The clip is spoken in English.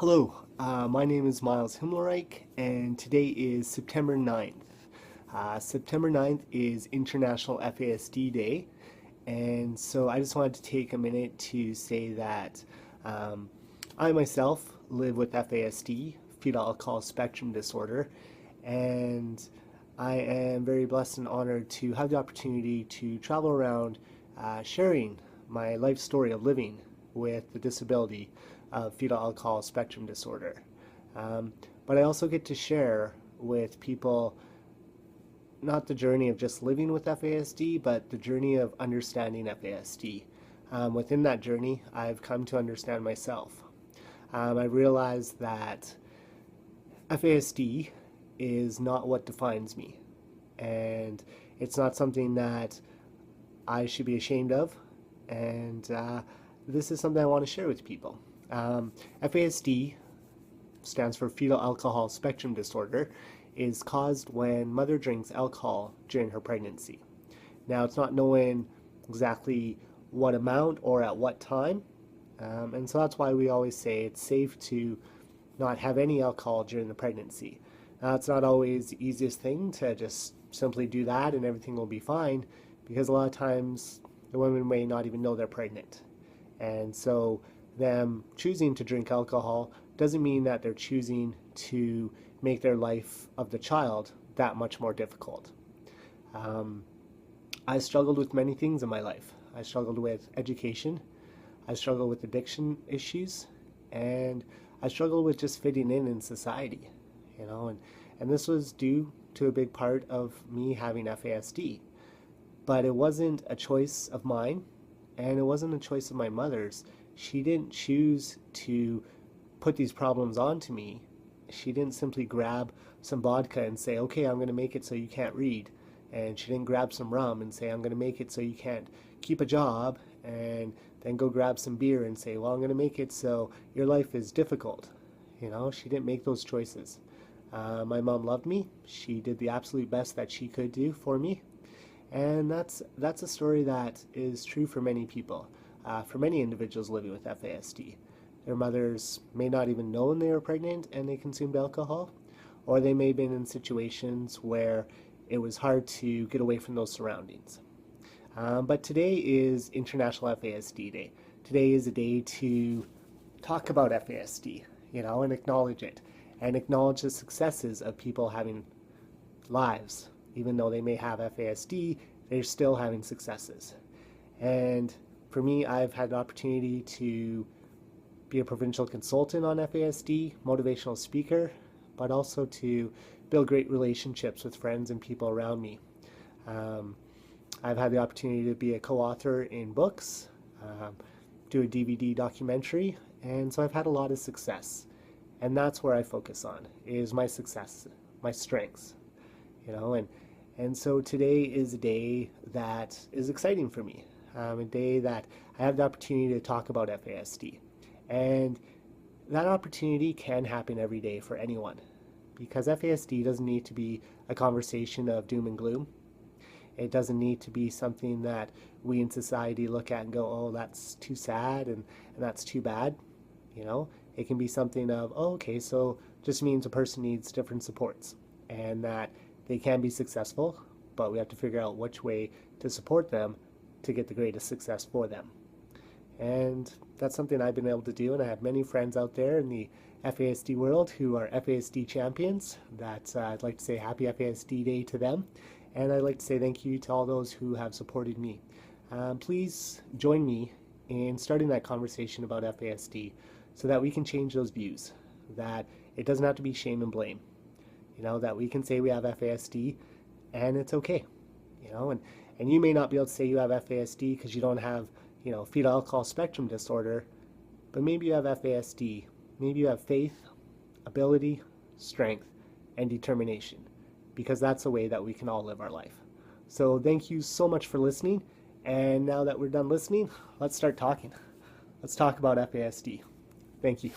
Hello, my name is Myles Himmech, and today is September 9th. September 9th is International FASD Day, and so I just wanted to take a minute to say that I myself live with FASD, fetal alcohol spectrum disorder, and I am very blessed and honored to have the opportunity to travel around sharing my life story of living with the disability of fetal alcohol spectrum disorder. But I also get to share with people not the journey of just living with FASD, but the journey of understanding FASD. Within that journey, I've come to understand myself. I realized that FASD is not what defines me, and it's not something that I should be ashamed of, and this is something I want to share with people. FASD stands for fetal alcohol spectrum disorder, is caused when mother drinks alcohol during her pregnancy. Now, it's not knowing exactly what amount or at what time, and so that's why we always say it's safe to not have any alcohol during the pregnancy. Now, it's not always the easiest thing to just simply do that and everything will be fine, because a lot of times the women may not even know they're pregnant. And so them choosing to drink alcohol doesn't mean that they're choosing to make their life of the child that much more difficult. I struggled with many things in my life. I struggled with education, I struggled with addiction issues, and I struggled with just fitting in society, and this was due to a big part of me having FASD. But it wasn't a choice of mine, and it wasn't a choice of my mother's. She didn't choose to put these problems onto me. She didn't simply grab some vodka and say, okay, I'm going to make it so you can't read. And she didn't grab some rum and say, I'm going to make it so you can't keep a job, and then go grab some beer and say, well, I'm going to make it so your life is difficult. She didn't make those choices. My mom loved me. She did the absolute best that she could do for me. And that's a story that is true for many people. For many individuals living with FASD. Their mothers may not even know they were pregnant and they consumed alcohol, or they may have been in situations where it was hard to get away from those surroundings. But today is International FASD Day. Today is a day to talk about FASD, and acknowledge it, and acknowledge the successes of people having lives. Even though they may have FASD, they're still having successes. And for me, I've had the opportunity to be a provincial consultant on FASD, motivational speaker, but also to build great relationships with friends and people around me. I've had the opportunity to be a co-author in books, do a DVD documentary, and so I've had a lot of success. And that's where I focus on, is my success, my strengths, and so today is a day that is exciting for me. A day that I have the opportunity to talk about FASD. And that opportunity can happen every day for anyone, because FASD doesn't need to be a conversation of doom and gloom. It doesn't need to be something that we in society look at and go, oh, that's too sad and that's too bad. It can be something of, oh, okay, so just means a person needs different supports, and that they can be successful, but we have to figure out which way to support them to get the greatest success for them. And that's something I've been able to do, and I have many friends out there in the FASD world who are FASD champions. That I'd like to say happy FASD Day to them, and I'd like to say thank you to all those who have supported me. Please join me in starting that conversation about FASD so that we can change those views, that it doesn't have to be shame and blame, that we can say we have FASD and it's okay, and you may not be able to say you have FASD because you don't have, fetal alcohol spectrum disorder, but maybe you have FASD. Maybe you have faith, ability, strength, and determination, because that's a way that we can all live our life. So thank you so much for listening, and now that we're done listening, let's start talking. Let's talk about FASD. Thank you.